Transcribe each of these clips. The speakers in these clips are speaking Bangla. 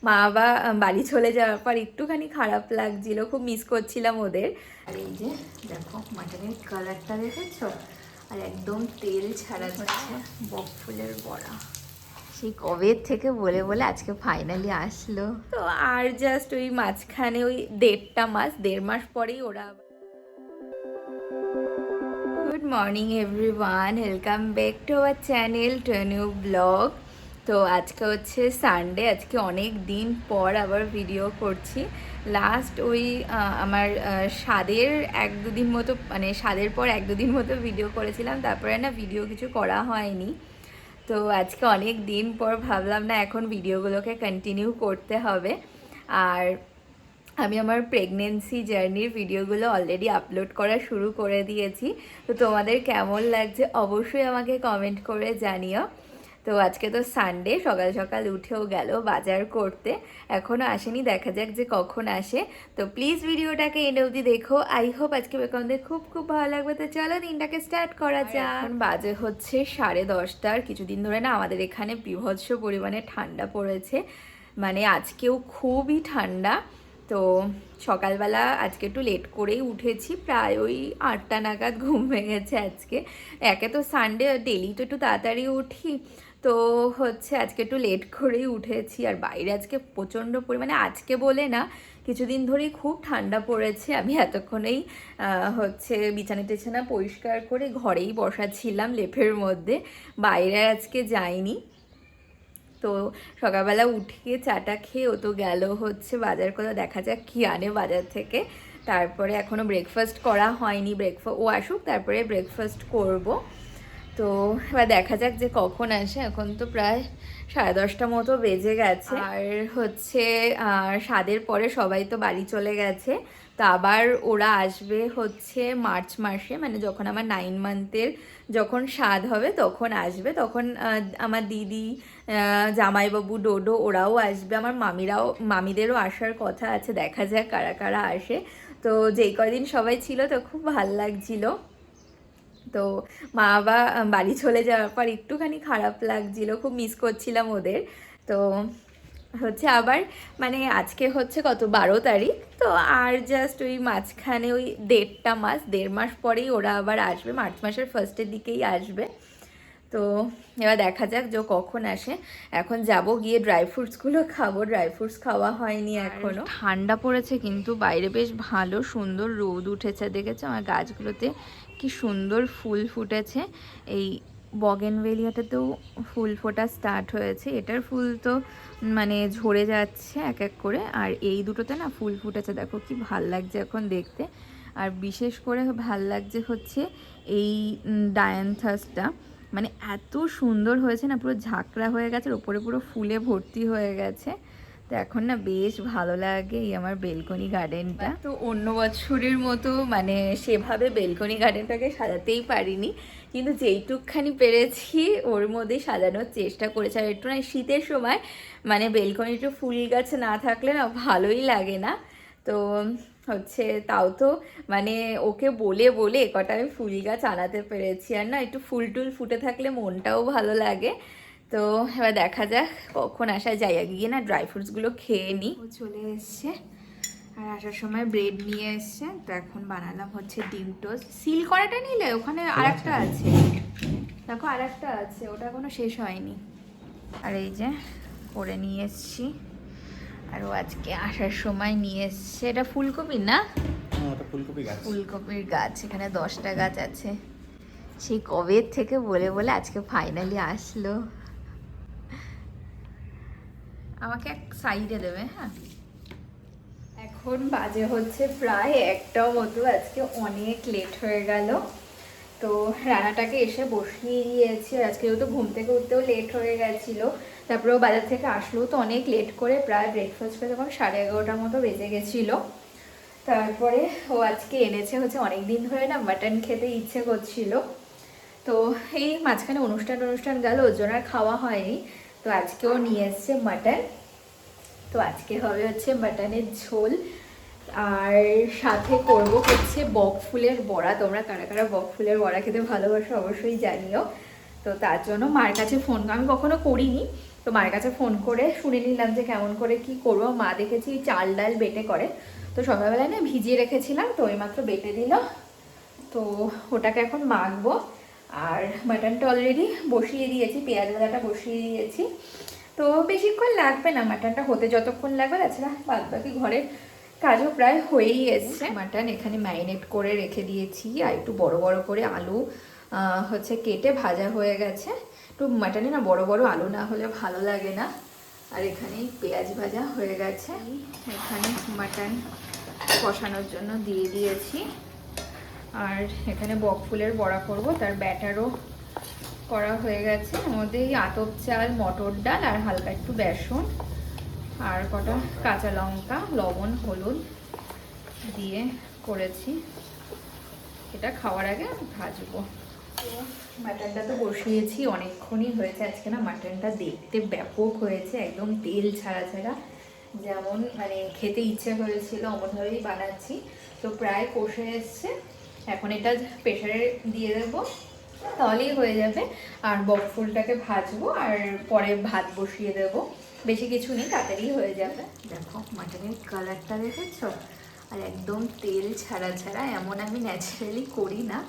মা বাবা বাড়ি চলে যাওয়ার পর একটুখানি খারাপ লাগছিল, খুব মিস করছিলাম ওদের। আর এই যে দেখো মাটনের কালারটা দেখেছো, আর একদম তেল ছাড়া হচ্ছে বক ফুলের বড়া। সেই কবে থেকে বলে বলে আজকে ফাইনালি আসলো। তো আর জাস্ট ওই মাঝখানে ওই 1.5 মাস পরেই ওরা। Good morning everyone, welcome back to our channel to a new blog. তো আজকে হচ্ছে সানডে, আজকে অনেক দিন পর আবার ভিডিও করছি। লাস্ট ওই আমার স্বাদের 1-2 দিন মতো, মানে স্বাদের পর 1-2 দিন মতো ভিডিও করেছিলাম, তারপরে না ভিডিও কিছু করা হয়নি। তো আজকে অনেক দিন পর ভাবলাম না এখন ভিডিওগুলোকে কন্টিনিউ করতে হবে। আর আমি আমার প্রেগনেন্সি জার্নির ভিডিওগুলো অলরেডি আপলোড করা শুরু করে দিয়েছি। তো তোমাদের কেমন লাগছে অবশ্যই আমাকে কমেন্ট করে জানিও। তো আজকে তো সানডে, সকাল সকাল উঠেও গেল বাজার করতে, এখনও আসেনি, দেখা যাক যে কখন আসে। তো প্লিজ ভিডিওটাকে এন্ড অবধি দেখো, আই হোপ আজকে তোমাদের খুব খুব ভালো লাগবে। তো চলো দিনটাকে স্টার্ট করা যাক। এখন বাজে হচ্ছে 10:30। কিছুদিন ধরে না আমাদের এখানে বীভৎস পরিমাণে ঠান্ডা পড়েছে, মানে আজকেও খুবই ঠান্ডা। তো সকালবেলা আজকে একটু লেট করেই উঠেছি, প্রায় ওই 8টা নাগাদ ঘুম ভেঙেছে আজকে। একে তো সানডে, ডেলি তো একটু তাড়াতাড়ি উঠি, তো হচ্ছে আজকে একটু লেট করেই উঠেছি। আর বাইরে আজকে প্রচণ্ড পরিমাণে, আজকে বলে না কিছুদিন ধরেই খুব ঠান্ডা পড়েছে। আমি এতক্ষণেই হচ্ছে বিছানা টিছানা পরিষ্কার করে ঘরেই বসাচ্ছিলাম লেপের মধ্যে, বাইরে আজকে যাইনি। তো সকালবেলা উঠিয়ে চাটা খেয়ে ও তো গেল হচ্ছে বাজার করে, দেখা যাক কী আনে বাজার থেকে। তারপরে এখনও ব্রেকফাস্ট করা হয়নি, ও আসুক তারপরে ব্রেকফাস্ট করব। তো এবার দেখা যাক যে কখন আসে। এখন তো প্রায় 10:30 মতো বেজে গেছে। আর হচ্ছে স্বাদের পরে সবাই তো বাড়ি চলে গেছে। তো আবার ওরা আসবে হচ্ছে মার্চ মাসে, মানে যখন আমার 9 মান্থের যখন স্বাদ হবে তখন আসবে। তখন আমার দিদি, জামাইবাবু, ডোডো ওরাও আসবে, আমার মামিদেরও আসার কথা আছে, দেখা যাক কারা কারা আসে। তো যেই কয়দিন সবাই ছিল তো খুব ভাল লাগছিল। তো মা বাবা বাড়ি চলে যাওয়ার পর একটুখানি খারাপ লাগছিল, খুব মিস করছিলাম ওদের। তো হচ্ছে আবার, মানে আজকে হচ্ছে কত 12 তারিখ, তো আর জাস্ট ওই মাঝখানে ওই 1.5 মাস পরেই ওরা আবার আসবে, মার্চ মাসের ফার্স্টের দিকেই আসবে। তো এবার দেখা যাক যে কখন আসে। এখন যাব গিয়ে ড্রাই ফ্রুটসগুলো খাবো, ড্রাই ফ্রুটস খাওয়া হয়নি এখনো। ঠান্ডা পড়েছে কিন্তু বাইরে বেশ ভালো সুন্দর রোদ উঠেছে, দেখেছো আমার গাছগুলোতে কি সুন্দর ফুল ফুটেছে। এই বগেনভেলিয়াটাতেও ফুল ফোটা স্টার্ট হয়েছে, এটার ফুল তো মানে ঝরে যাচ্ছে এক এক করে, আর এই দুটোতে না ফুল ফুটেছে, দেখো কি ভাল লাগছে এখন দেখতে। আর বিশেষ করে ভাল লাগছে হচ্ছে এই ডায়ান্থাসটা, মানে এত সুন্দর হয়েছে না, পুরো ঝাঁকড়া হয়ে গেছে, ওপরে পুরো ফুলে ভর্তি হয়ে গেছে। তো এখন না বেশ ভালো লাগে এই আমার বেলকনি গার্ডেনটা। তো অন্য বছরের মতো মানে সেভাবে বেলকনি গার্ডেনটাকে সাজাতেই পারিনি, কিন্তু যেইটুকখানি পেরেছি ওর মধ্যেই সাজানোর চেষ্টা করেছি। আর একটু না শীতের সময় মানে বেলকনিটা ফুল গাছ না থাকলে না ভালোই লাগে না। তো হচ্ছে তাও তো মানে ওকে বলে বলে কটা আমি ফুল গাছ আনাতে পেরেছি। আর না একটু ফুল টুল ফুটে থাকলে মনটাও ভালো লাগে। তো এবার দেখা যাক কখন আসা যায়, গিয়ে না ড্রাই ফ্রুটসগুলো খেয়ে নিই। ও চলে এসছে, আর আসার সময় ব্রেড নিয়ে এসছে। তো এখন বানালাম হচ্ছে ডিম টোস্ট। সিল করাটা নিলে ওখানে আরেকটা আছে, দেখো আরেকটা আছে, ওটা এখনো শেষ হয়নি। আর এই যে করে নিয়ে এসছি, আর ও আজকে আসার সময় নিয়ে এসছে, এটা ফুলকপি না, ফুলকপির গাছ, এখানে 10টা গাছ আছে। সেই কবে থেকে বলে বলে আজকে ফাইনালি আসলো। আমাকে এক সাইডে দেবে, হ্যাঁ। এখন বাজে হচ্ছে প্রায় 1টাও মতো, আজকে অনেক লেট হয়ে গেল। তো রান্নাটাকে এসে বসিয়ে দিয়েছি। আর আজকে যেহেতু ঘুম থেকে উঠতেও লেট হয়ে গেছিলো, তারপরেও বাজার থেকে আসলেও তো অনেক লেট করে, প্রায় ব্রেকফাস্ট করে তখন 11:30টার মতো বেজে গেছিলো। তারপরে ও আজকে এনেছে হচ্ছে, অনেক দিন ধরে না মাটন খেতে ইচ্ছে করছিল। তো এই মাঝখানে অনুষ্ঠান গেল, ওর জন্য আর খাওয়া হয়নি। তো আজকেও নিয়ে এসছে মাটন। তো আজকে হবে হচ্ছে মাটনের ঝোল, আর সাথে করব হচ্ছে বক ফুলের বড়া। তোমরা কারা কারা বক ফুলের বড়া খেতে ভালোবাসো অবশ্যই জানিও। তো তার জন্য মার কাছে ফোন, আমি কখনো করিনি, তো মায়ের কাছে ফোন করে শুনে নিলাম যে কেমন করে কি করব। মা দেখেছি চাল ডাল বেটে করে, তো সকালবেলায় না ভিজিয়ে রেখেছিলাম, তো এইমাত্র বেটে দিল। তো ওটাকে এখন মাখবো। আর মাটনটা অলরেডি বসিয়ে দিয়েছি, পেঁয়াজ ভাজাটা বসিয়ে দিয়েছি। তো বেশিক্ষণ লাগবে না মাটনটা হতে, যতক্ষণ লাগবে। তাছাড়া বাদ বাকি ঘরের কাজও প্রায় হয়েই এসছে। মাটন এখানে ম্যারিনেট করে রেখে দিয়েছি, আর একটু বড় বড় করে আলু হচ্ছে কেটে ভাজা হয়ে গেছে। একটু মাটনে না বড় বড় আলু না হলে ভালো লাগে না। আর এখানে পেঁয়াজ ভাজা হয়ে গেছে, এখানে মাটন কষানোর জন্য দিয়ে দিয়েছি। আর এখানে বক ফুলের বড়া করব, তার ব্যাটারও করা হয়ে গেছে। এর মধ্যে আতপ চাল, মটর ডাল আর হালকা একটু বেসন আর কটা কাঁচা লঙ্কা, লবণ, হলুদ দিয়ে করেছি। এটা খাওয়ার আগে ভাজবো। মাটনটা তো বসিয়েছি, অনেকক্ষণই হয়েছে। আজকে না মাটনটা দেখতে ব্যাপক হয়েছে, একদম তেল ছাড়া ছাড়া, যেমন মানে খেতে ইচ্ছে হয়েছিল অমনভাবেই বানাচ্ছি। তো প্রায় কষে এসছে, এখন এটা প্রেসারে দিয়ে দেবো, তাহলেই হয়ে যাবে। আর বক ফুলটাকে ভাজবো আর পরে ভাত বসিয়ে দেবো। বেশি কিছু নেই, তাড়াতাড়ি হয়ে যাবে। দেখো মাটনের কালারটা দেখেছো, আর একদম তেল ছাড়া ছাড়া। এমন আমি ন্যাচারালি করি না,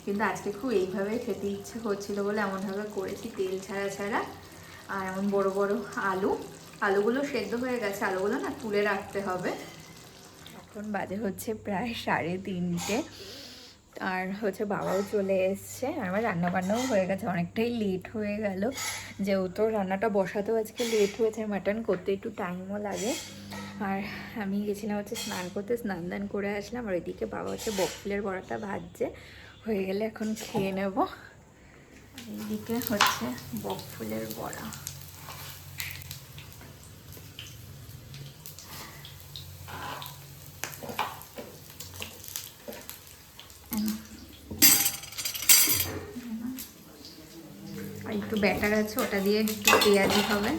কিন্তু আজকে খুব এইভাবে খেতে ইচ্ছে হচ্ছিলো বলে এমনভাবে করেছি, তেল ছাড়া ছাড়া। আর এমন বড় বড় আলুগুলো সেদ্ধ হয়ে গেছে, আলুগুলো না তুলে রাখতে হবে। এখন বাজে হচ্ছে প্রায় 3:30, আর হচ্ছে বাবাও চলে এসছে। আমার রান্নাবান্নাও হয়ে গেছে, অনেকটাই লেট হয়ে গেল, যেহেতু রান্নাটা বসাতেও আজকে লেট হয়েছে, মাটন করতে একটু টাইমও লাগে। আর আমি গেছিলাম হচ্ছে স্নান করতে, স্নান দান করে আসলাম। আর ওইদিকে বাবা হচ্ছে বক ফুলের বড়াটা ভাজছে, হয়ে গেলে এখন খেয়ে নেব। এইদিকে হচ্ছে বক ফুলের বড়া। আর একটু ব্যাটার আছে, ওটা দিয়ে একটু পেঁয়াজি হবে।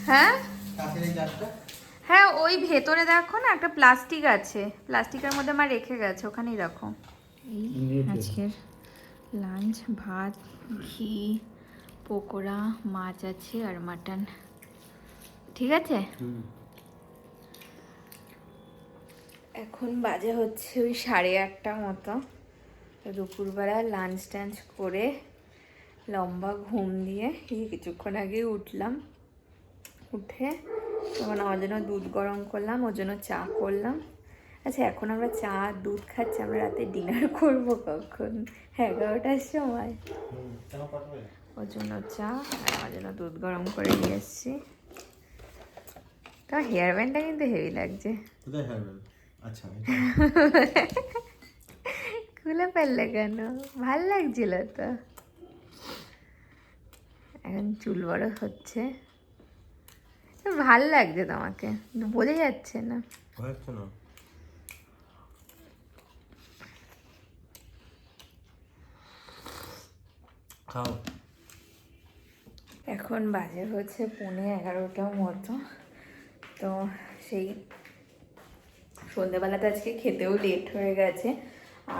হ্যাঁ হ্যাঁ, ওই ভেতরে দেখো না একটা প্লাস্টিক আছে, প্লাস্টিকের মধ্যে আমার রেখে গেছে, ওখানেই রাখো। এই আজকের লাঞ্চ, ভাত, ঘি, পকোড়া, মাছ আছে আর মাটন। ঠিক আছে, এখন বাজে হচ্ছে ওই 8:30 মতো। দুপুরবেলা লাঞ্চ টাঞ্চ করে লম্বা ঘুম দিয়ে এই কিছুক্ষণ আগে উঠলাম। উঠে তখন আমার জন্য দুধ গরম করলাম, ওর জন্য চা করলাম। আচ্ছা, এখন আমরা চা দুধ খাচ্ছি, আমরা রাতে ডিনার করবো কখন? 11টার সময়। ওর জন্য চা আর আমার জন্য দুধ গরম করে নিয়ে এসছি। তোমার হেয়ার ব্যান্ডটা কিন্তু হেভি লাগছে। আচ্ছা, খুলে ফেললে কেন? ভাল লাগছিল তো। এখন চুল বড় হচ্ছে, ভাল লাগছে তোমাকে, বোঝা যাচ্ছে না। এখন বাজে হচ্ছে 11:15 মতো। তো সেই সন্ধ্যেবেলাতে আজকে খেতেও লেট হয়ে গেছে।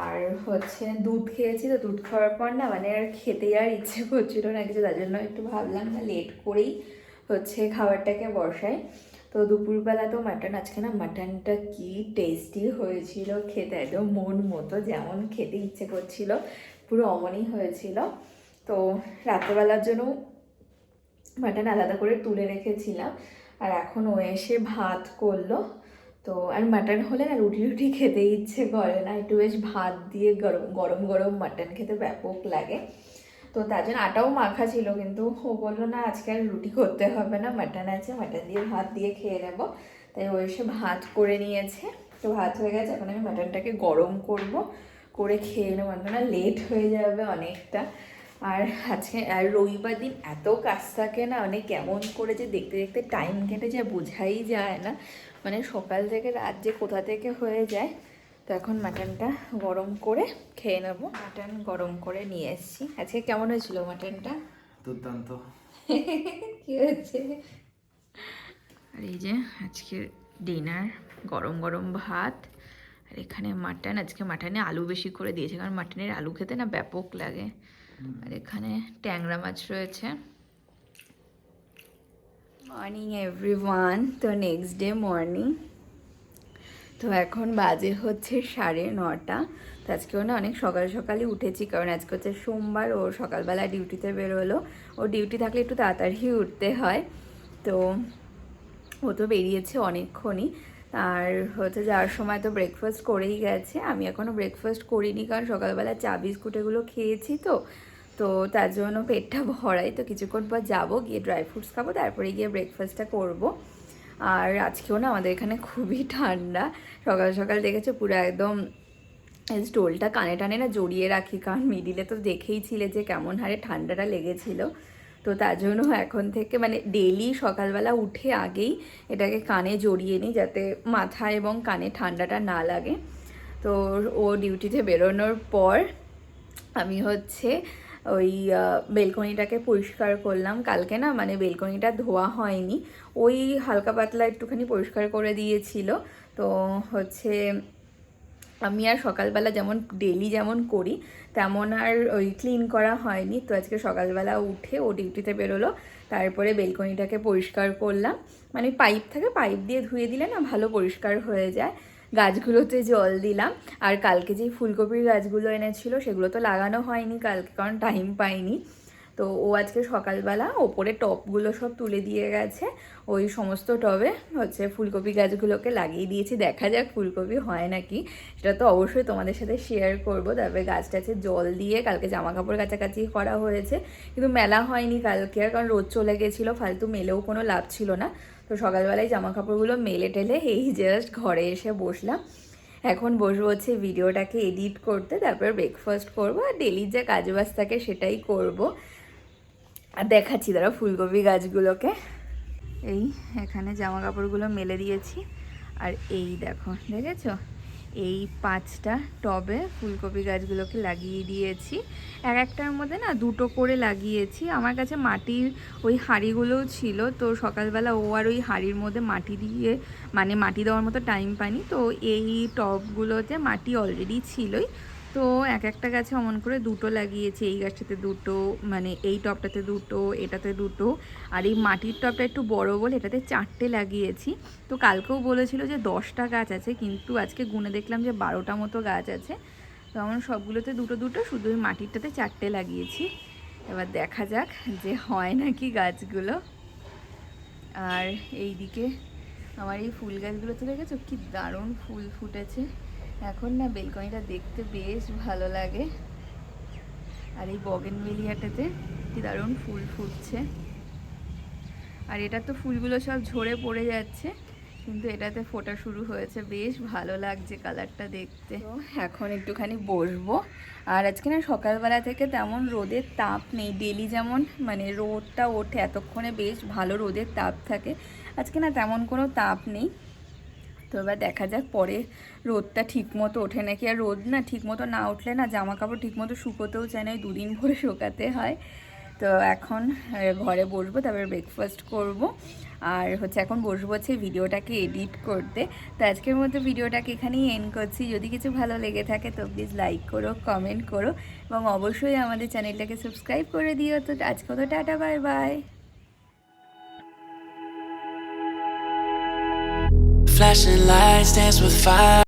আর হচ্ছে দুধ খেয়েছি, তো দুধ খাওয়ার পর না মানে আর খেতে আর ইচ্ছে করছিল না কিছু, তার জন্য একটু ভাবলাম না লেট করেই হচ্ছে খাবারটাকে বসাই। তো দুপুরবেলা তো মাটন, আজকে না মাটনটা কি টেস্টি হয়েছিল খেতে, একদম মন মতো, যেমন খেতে ইচ্ছে করছিল পুরো অমনই হয়েছিল। তো রাত্রেবেলার জন্য মাটন আলাদা করে তুলে রেখেছিলাম, আর এখন ও এসে ভাত করলো। তো আর মাটন হলে না রুটি রুটি খেতে ইচ্ছে করে না, একটু বেশ ভাত দিয়ে গরম গরম গরম মাটন খেতে ব্যাপক লাগে। তো তার জন্য আটাও মাখা ছিল, কিন্তু ও বললো না আজকে আর রুটি করতে হবে না, মাটন আছে, মাটন দিয়ে ভাত দিয়ে খেয়ে নেবো। তাই ও এসে ভাত করে নিয়েছে। তো ভাত হয়ে গেছে, এখন আমি মাটনটাকে গরম করব, করে খেয়ে নেবো, না লেট হয়ে যাবে অনেকটা। আর আজকে আর রবিবার দিন এত কাজ থাকে না, মানে কেমন করে যে দেখতে দেখতে টাইম কেটে যায় বোঝাই যায় না, মানে সকাল থেকে রাত যে কোথা থেকে হয়ে যায়। তো এখন মাটনটা গরম করে খেয়ে নেবো। মাটন গরম করে নিয়ে এসেছি। আজকে কেমন হয়েছিল মাটনটা? দুর্দান্ত। কি হয়েছে? আর এই যে আজকে ডিনার, গরম গরম ভাত, আর এখানে মাটন, আজকে মাটনে আলু বেশি করে দিয়েছে কারণ মাটনের আলু খেতে না ব্যাপক লাগে। আর এখানে ট্যাংরা মাছ রয়েছে। মর্নিং এভরিওয়ান, তো নেক্সট ডে মর্নিং। তো এখন বাজে হচ্ছে 9:30। তো আজকেও না অনেক সকাল সকালই উঠেছি কারণ আজকে হচ্ছে সোমবার, ও সকালবেলা ডিউটিতে বেরোলো। ও ডিউটি থাকলে একটু তাড়াতাড়ি উঠতে হয়, তো ও তো বেরিয়েছে অনেকক্ষণই। আর হচ্ছে যাওয়ার সময় তো ব্রেকফাস্ট করেই গেছে। আমি এখনও ব্রেকফাস্ট করিনি কারণ সকালবেলা চা বিস্কুট এগুলো খেয়েছি, তো তার জন্য পেটটা ভরাই। তো কিছুক্ষণ পর যাবো, গিয়ে ড্রাই ফ্রুটস খাবো, তারপরে গিয়ে ব্রেকফাস্টটা করব। আর আজকেও না আমাদের এখানে খুবই ঠান্ডা। সকাল সকাল দেখেছো পুরো একদম স্টোলটা কানে টানে না জড়িয়ে রাখি, কারণ মিডিলে তো দেখেইছিলে যে কেমন হারে ঠান্ডাটা লেগেছিল। তো তার জন্য এখন থেকে মানে ডেইলি সকালবেলা উঠে আগেই এটাকে কানে জড়িয়ে নিই যাতে মাথা এবং কানে ঠান্ডাটা না লাগে। তো ও ডিউটিতে বেরোনোর পর আমি হচ্ছে ওই বেলকনিটাকে পরিষ্কার করলাম। কালকে না মানে বেলকনিটা ধোয়া হয়নি, ওই হালকা পাতলা একটুখানি পরিষ্কার করে দিয়েছিল। তো হচ্ছে আমি আর সকালবেলা যেমন ডেলি যেমন করি তেমন আর ওই ক্লিন করা হয়নি। তো আজকে সকালবেলা উঠে ও ডিউটিতে বেরোলো, তারপরে বেলকনিটাকে পরিষ্কার করলাম। মানে পাইপ থাকে, পাইপ দিয়ে ধুয়ে দিলে না ভালো পরিষ্কার হয়ে যায়। গাছগুলোতে জল দিলাম। আর কালকে যেই ফুলকপির গাছগুলো এনেছিল সেগুলো তো লাগানো হয়নি কালকে কারণ টাইম পাইনি। তো ও আজকে সকালবেলা ওপরে টবগুলো সব তুলে দিয়ে গেছে, ওই সমস্ত টবে হচ্ছে ফুলকপি গাছগুলোকে লাগিয়ে দিয়েছি। দেখা যাক ফুলকপি হয় নাকি, সেটা তো অবশ্যই তোমাদের সাথে শেয়ার করব। তারপরে গাছটাছে জল দিয়ে কালকে জামা কাপড় কাচাকাচি করা হয়েছে, কিন্তু মেলা হয়নি কালকে আর, কারণ রোদ চলে গেছিলো, ফালতু মেলেও কোনো লাভ ছিল না। তো সকালবেলায় জামা কাপড়গুলো মেলে টেলে এই জাস্ট ঘরে এসে বসলাম। এখন বসবো হচ্ছে ভিডিওটাকে এডিট করতে, তারপর ব্রেকফাস্ট করবো আর ডেলির যে কাজবাজ থাকে সেটাই করব। আর দেখাচ্ছি দাঁড়া ফুলকপি গাছগুলোকে। এই এখানে জামা কাপড়গুলো মেলে দিয়েছি, আর এই দেখো দেখেছো এই 5টা টবে ফুলকপি গাছগুলোকে লাগিয়ে দিয়েছি। এক একটার মধ্যে না 2টো করে লাগিয়েছি। আমার কাছে মাটির ওই হাঁড়িগুলোও ছিল, তো সকালবেলা ও আর ওই হাঁড়ির মধ্যে মাটি দিয়ে মানে মাটি দেওয়ার মতো টাইম পাইনি। তো এই টবগুলোতে মাটি অলরেডি ছিলই, তো এক একটা গাছে অমন করে 2টো লাগিয়েছি। এই গাছটাতে 2টো, মানে এই টবটাতে 2টো, এটাতে 2টো, আর এই মাটির টবটা একটু বড় বলে এটাতে 4টে লাগিয়েছি। তো কালকেও বলেছিল যে 10টা গাছ আছে, কিন্তু আজকে গুনে দেখলাম যে 12টা মতো গাছ আছে। তো আমার সবগুলোতে 2টো 2টো, শুধু ওই মাটিরটাতে 4টে লাগিয়েছি। এবার দেখা যাক যে হয় নাকি গাছগুলো। আর এই দিকে আমার এই ফুল গাছগুলো তো দেখেছো কি দারুণ ফুল ফুটেছে। এখন না বেলকনিটা দেখতে বেশ ভালো লাগে। আর এই বগেনভেলিয়াটাতে কি দারুণ ফুল ফুটছে। আর এটা তো ফুলগুলো সব ঝরে পড়ে যাচ্ছে, কিন্তু এটাতে ফোটা শুরু হয়েছে, বেশ ভালো লাগছে কালারটা দেখতে। তো এখন একটুখানি বসবো। আর আজকে না সকালবেলা থেকে তেমন রোদের তাপ নেই, ডেলি যেমন মানে রোদটা ওঠে এতক্ষণে বেশ ভালো রোদের তাপ থাকে, আজকে না তেমন কোনো তাপ নেই। তো এবার দেখা যাক পরে রোদটা ঠিক মতো ওঠে নাকি। আর রোদ না ঠিক মতো না উঠলে না জামা কাপড় ঠিক মতো শুকোতেও চায় না, 2 দিন ভরে শুকাতে হয়। তো এখন ঘরে বসবো, তারপরে ব্রেকফাস্ট করব। আর হচ্ছে এখন বসবো হচ্ছে ভিডিওটাকে এডিট করতে। তো আজকের মতো ভিডিওটাকে এখানেই এন্ড করছি। যদি কিছু ভালো লেগে থাকে তো প্লিজ লাইক করো, কমেন্ট করো, এবং অবশ্যই আমাদের চ্যানেলটাকে সাবস্ক্রাইব করে দিও। তো আজকে তো tata, bye bye. Flashing lights dance with fire.